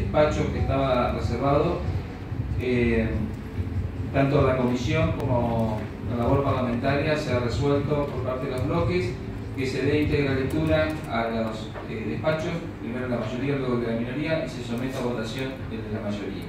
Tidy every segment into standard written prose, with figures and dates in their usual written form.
despacho que estaba reservado, tanto la comisión como la labor parlamentaria se ha resuelto por parte de los bloques que se dé íntegra lectura a los despachos, primero la mayoría, luego de la minoría, y se someta a votación desde la mayoría.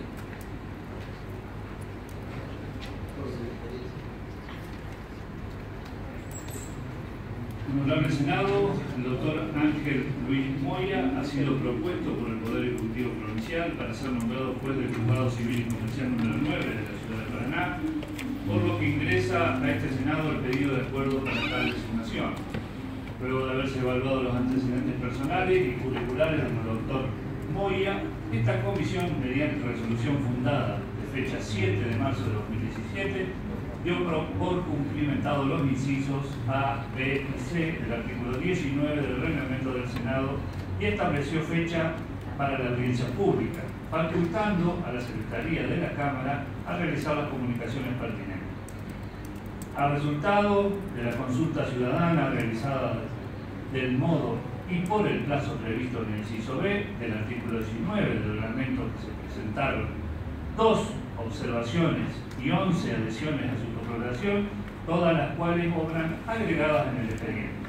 Honorable Senado, el doctor Ángel Luis Moya ha sido propuesto por el Poder Ejecutivo Provincial para ser nombrado juez del Juzgado Civil y Comercial número 9 de la Ciudad de Paraná, por lo que ingresa a este Senado el pedido de acuerdo para tal designación. Luego de haberse evaluado los antecedentes personales y curriculares del doctor Moya, esta comisión, mediante resolución fundada de fecha 7 de marzo de 2017, dio por cumplimentado los incisos A, B y C del artículo 19 del reglamento del Senado y estableció fecha para la audiencia pública, facultando a la Secretaría de la Cámara a realizar las comunicaciones pertinentes. Al resultado de la consulta ciudadana realizada del modo y por el plazo previsto en el inciso B del artículo 19 del reglamento, que se presentaron 2 observaciones y 11 adhesiones a su promulgación, todas las cuales obran agregadas en el expediente.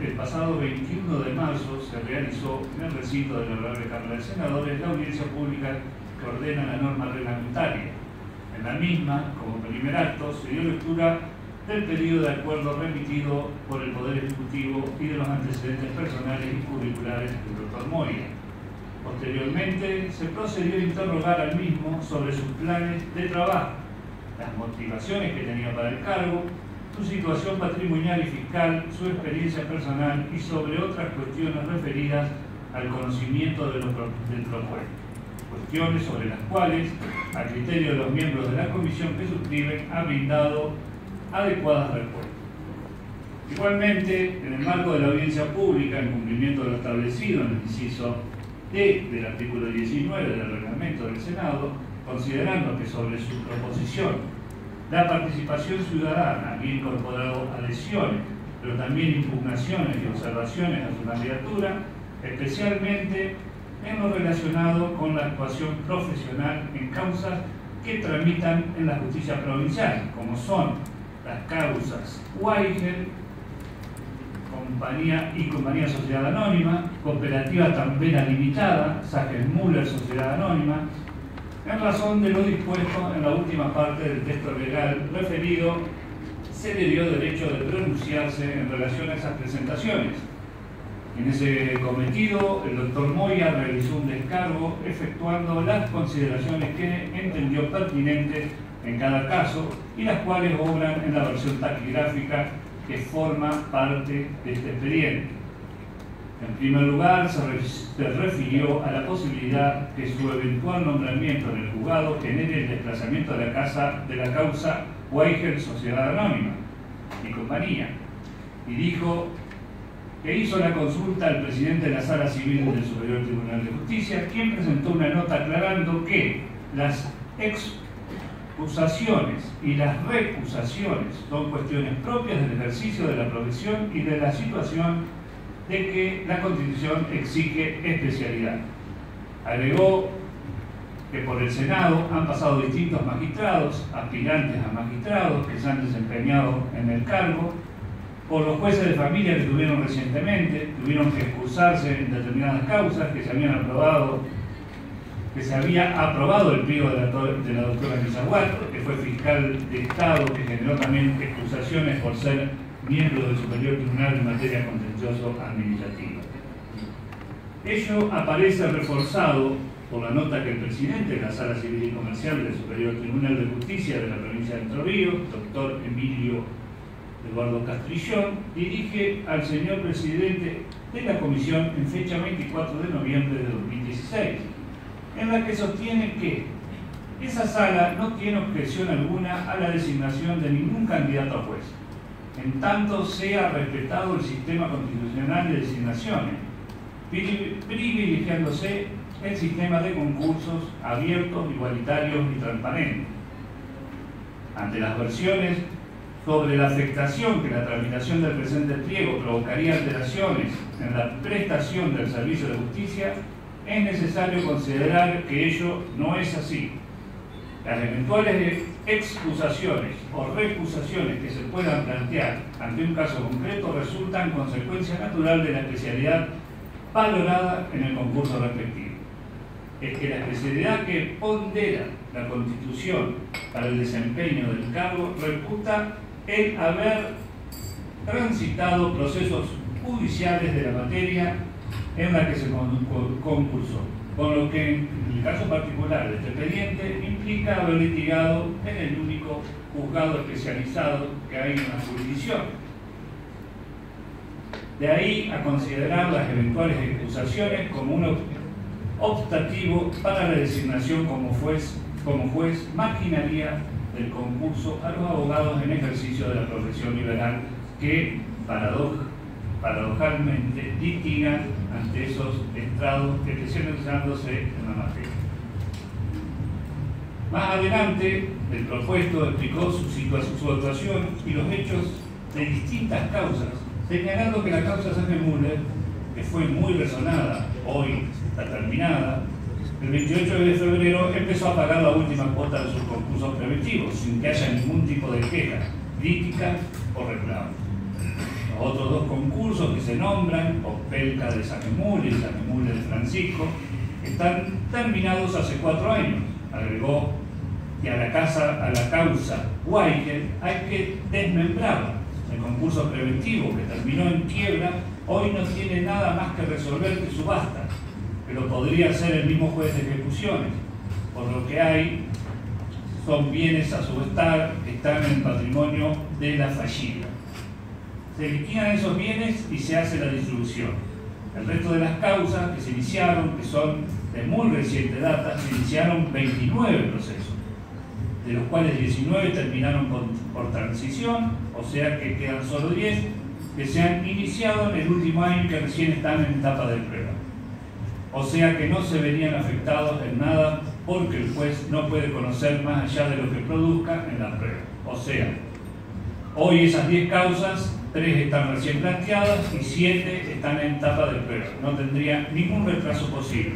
El pasado 21 de marzo se realizó en el recinto de la Honorable Cámara de Senadores la audiencia pública que ordena la norma reglamentaria. En la misma, como primer acto, se dio lectura del pedido de acuerdo remitido por el Poder Ejecutivo y de los antecedentes personales y curriculares del doctor Moya. Posteriormente, se procedió a interrogar al mismo sobre sus planes de trabajo, las motivaciones que tenía para el cargo, su situación patrimonial y fiscal, su experiencia personal y sobre otras cuestiones referidas al conocimiento del propuesto. Cuestiones sobre las cuales, a criterio de los miembros de la comisión que suscriben, ha brindado adecuadas respuestas. Igualmente, en el marco de la audiencia pública, en cumplimiento de lo establecido en el inciso D del artículo 19 del reglamento del Senado, considerando que sobre su proposición la participación ciudadana había incorporado adhesiones, pero también impugnaciones y observaciones a su candidatura, especialmente en lo relacionado con la actuación profesional en causas que tramitan en la justicia provincial, como son las causas Weigel, Compañía Sociedad Anónima, Cooperativa Tambera Limitada, Sagenmüller Sociedad Anónima, en razón de lo dispuesto en la última parte del texto legal referido, se le dio derecho de pronunciarse en relación a esas presentaciones. En ese cometido, el doctor Moya realizó un descargo efectuando las consideraciones que entendió pertinentes en cada caso y las cuales obran en la versión taquigráfica que forma parte de este expediente. En primer lugar, se refirió a la posibilidad que su eventual nombramiento en el juzgado genere el desplazamiento de la causa Weigel Sociedad Anónima y Compañía, y dijo que hizo la consulta al presidente de la Sala Civil del Superior Tribunal de Justicia, quien presentó una nota aclarando que las excusaciones y las recusaciones son cuestiones propias del ejercicio de la profesión y de la situación de que la Constitución exige especialidad. Agregó que por el Senado han pasado distintos magistrados, aspirantes a magistrados que se han desempeñado en el cargo, por los jueces de familia que tuvieron recientemente, tuvieron que excusarse en determinadas causas que se había aprobado el pliego de la doctora Misahuato, que fue fiscal de Estado, que generó también excusaciones por ser miembro del Superior Tribunal en materia contencioso administrativa. Ello aparece reforzado por la nota que el presidente de la Sala Civil y Comercial del Superior Tribunal de Justicia de la provincia de Entre Ríos, doctor Emilio Eduardo Castrillón, dirige al señor presidente de la comisión en fecha 24 de noviembre de 2016, en la que sostiene que esa sala no tiene objeción alguna a la designación de ningún candidato a juez, en tanto sea respetado el sistema constitucional de designaciones, privilegiándose el sistema de concursos abiertos, igualitarios y transparentes. Ante las versiones sobre la afectación que la tramitación del presente pliego provocaría alteraciones en la prestación del servicio de justicia, es necesario considerar que ello no es así. Las eventuales excusaciones o recusaciones que se puedan plantear ante un caso concreto resultan consecuencia natural de la especialidad valorada en el concurso respectivo. Es que la especialidad que pondera la Constitución para el desempeño del cargo reputa el haber transitado procesos judiciales de la materia en la que se concursó, con lo que en el caso particular de este expediente implica haber litigado en el único juzgado especializado que hay en la jurisdicción. De ahí a considerar las eventuales excusaciones como un optativo para la designación como juez marginaría del concurso a los abogados en ejercicio de la profesión liberal que paradojalmente litigan ante esos estrados especializándose en la materia. Más adelante, el propuesto explicó su actuación y los hechos de distintas causas, señalando que la causa Sagemüller, que fue muy resonada, hoy está terminada, el 28 de febrero empezó a pagar la última cuota de sus concursos preventivos, sin que haya ningún tipo de queja, crítica o reclamo. Los otros dos concursos que se nombran, Opelka de Sagemüller y Sagemüller de Francisco, están terminados hace 4 años. Agregó que a la causa Weigel hay que desmembrarla. El concurso preventivo que terminó en quiebra hoy no tiene nada más que resolver que subasta, pero podría ser el mismo juez de ejecuciones, por lo que hay son bienes a subastar que están en el patrimonio de la fallida. Se liquidan esos bienes y se hace la distribución. El resto de las causas que se iniciaron, que son de muy reciente data, se iniciaron 29 procesos, de los cuales 19 terminaron por transición, o sea que quedan solo 10 que se han iniciado en el último año y que recién están en etapa de prueba. O sea que no se verían afectados en nada porque el juez no puede conocer más allá de lo que produzca en la prueba. O sea, hoy esas 10 causas, 3 están recién planteadas y 7 están en etapa de prueba. No tendría ningún retraso posible.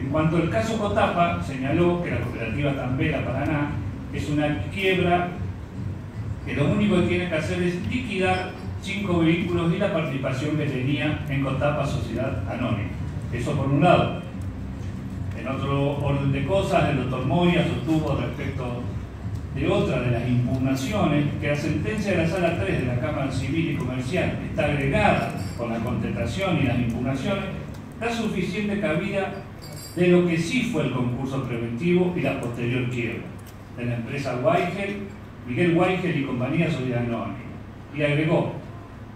En cuanto al caso Cotapa, señaló que la cooperativa Tambela Paraná es una quiebra que lo único que tiene que hacer es liquidar 5 vehículos y la participación que tenía en Cotapa Sociedad Anónima. Eso por un lado. En otro orden de cosas, el doctor Moya sostuvo respecto de otra de las impugnaciones que la sentencia de la Sala 3 de la Cámara Civil y Comercial está agregada con la contestación y las impugnaciones, da suficiente cabida de lo que sí fue el concurso preventivo y la posterior quiebra de la empresa Weigel, Miguel Weigel y compañía Sociedad Anónima. Y agregó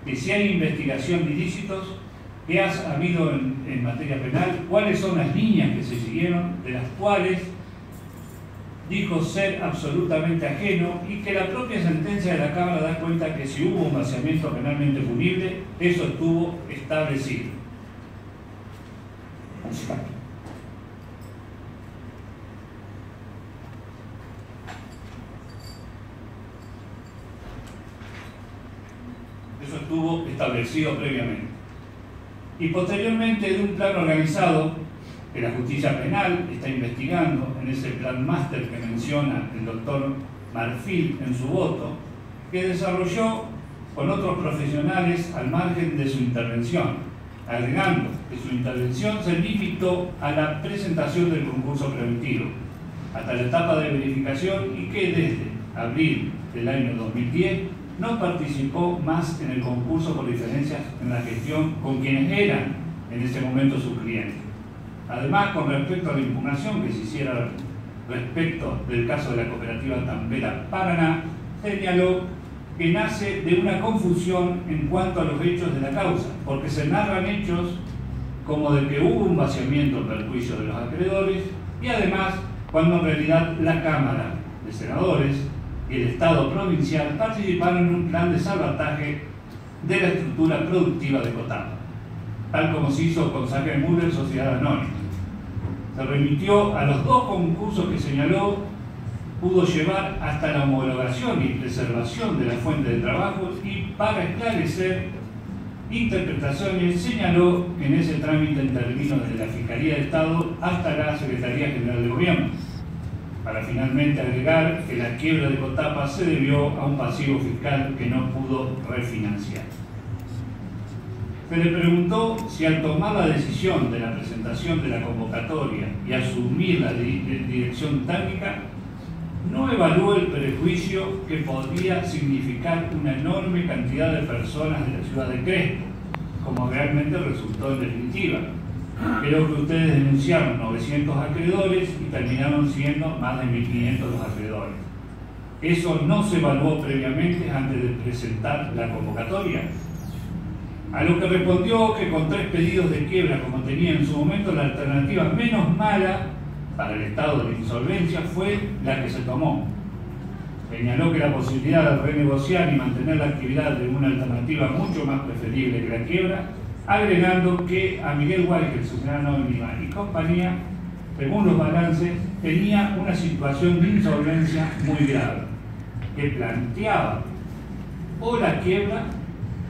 que si hay investigación de ilícitos que ha habido en materia penal, cuáles son las líneas que se siguieron, de las cuales dijo ser absolutamente ajeno, y que la propia sentencia de la Cámara da cuenta que si hubo un vaciamiento penalmente punible, eso estuvo establecido. Eso estuvo establecido previamente. Y posteriormente, de un plan organizado que la justicia penal está investigando, en ese plan máster que menciona el doctor Marfil en su voto, que desarrolló con otros profesionales al margen de su intervención, agregando que su intervención se limitó a la presentación del concurso preventivo, hasta la etapa de verificación, y que desde abril del año 2010 no participó más en el concurso por diferencias en la gestión con quienes eran en ese momento sus clientes. Además, con respecto a la impugnación que se hiciera respecto del caso de la cooperativa Tambela Paraná, señaló que nace de una confusión en cuanto a los hechos de la causa, porque se narran hechos como de que hubo un vaciamiento en perjuicio de los acreedores y además cuando en realidad la Cámara de Senadores y el Estado provincial participaron en un plan de salvataje de la estructura productiva de Cotapa, tal como se hizo con Sagemüller Sociedad Anónima. Se remitió a los 2 concursos que señaló, pudo llevar hasta la homologación y preservación de la fuente de trabajo, y para esclarecer interpretaciones, señaló que en ese trámite intervino desde la Fiscalía de Estado hasta la Secretaría General de Gobierno, para finalmente agregar que la quiebra de Cotapa se debió a un pasivo fiscal que no pudo refinanciar. Se le preguntó si al tomar la decisión de la presentación de la convocatoria y asumir la dirección técnica, no evaluó el perjuicio que podría significar una enorme cantidad de personas de la ciudad de Crespo, como realmente resultó en definitiva. Creo que ustedes denunciaron 900 acreedores y terminaron siendo más de 1.500 los acreedores. ¿Eso no se evaluó previamente antes de presentar la convocatoria? A lo que respondió que con 3 pedidos de quiebra, como tenía en su momento, la alternativa menos mala para el estado de insolvencia fue la que se tomó. Señaló que la posibilidad de renegociar y mantener la actividad de una alternativa mucho más preferible que la quiebra, agregando que a Miguel Walker, Susana Anónima y compañía, según los balances, tenía una situación de insolvencia muy grave, que planteaba o la quiebra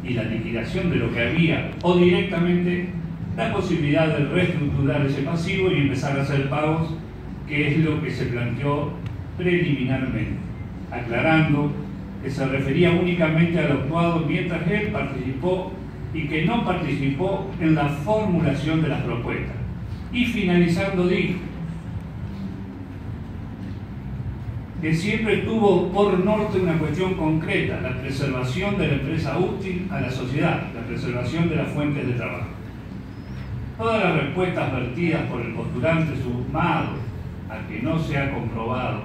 y la liquidación de lo que había, o directamente la posibilidad de reestructurar ese pasivo y empezar a hacer pagos, que es lo que se planteó preliminarmente, aclarando que se refería únicamente a lo actuado mientras él participó y que no participó en la formulación de las propuestas. Y finalizando dijo que siempre tuvo por norte una cuestión concreta: la preservación de la empresa útil a la sociedad, la preservación de las fuentes de trabajo. Todas las respuestas vertidas por el postulante, sumado a que no se ha comprobado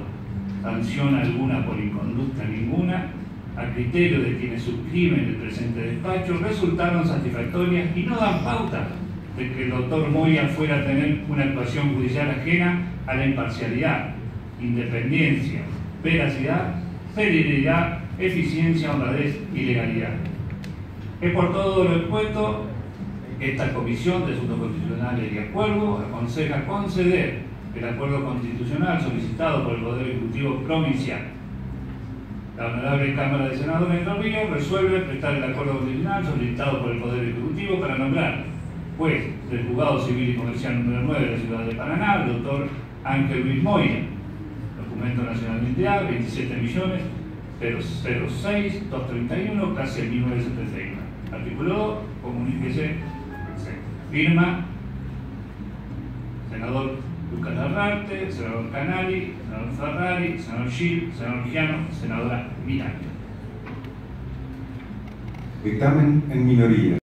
sanción alguna por inconducta ninguna, a criterio de quienes suscriben el presente despacho, resultaron satisfactorias y no dan pauta de que el doctor Moya fuera a tener una actuación judicial ajena a la imparcialidad, independencia, veracidad, celeridad, eficiencia, honradez y legalidad. Es por todo lo expuesto que esta Comisión de Asuntos Constitucionales y Acuerdo aconseja conceder el acuerdo constitucional solicitado por el Poder Ejecutivo Provincial. La Honorable Cámara de Senadores de Entre Ríos resuelve prestar el acuerdo constitucional solicitado por el Poder Ejecutivo para nombrar juez del Juzgado Civil y Comercial número 9 de la Ciudad de Paraná, el doctor Ángel Luis Moya. Documento nacional de identidad, 27.006.231, clase 1971. Artículo 2, comuníquese. Firma senador Lucas Larrarte, senador Canali, senador Ferrari, senador Gil, senador Giano, senadora Miranda. Dictamen en minoría.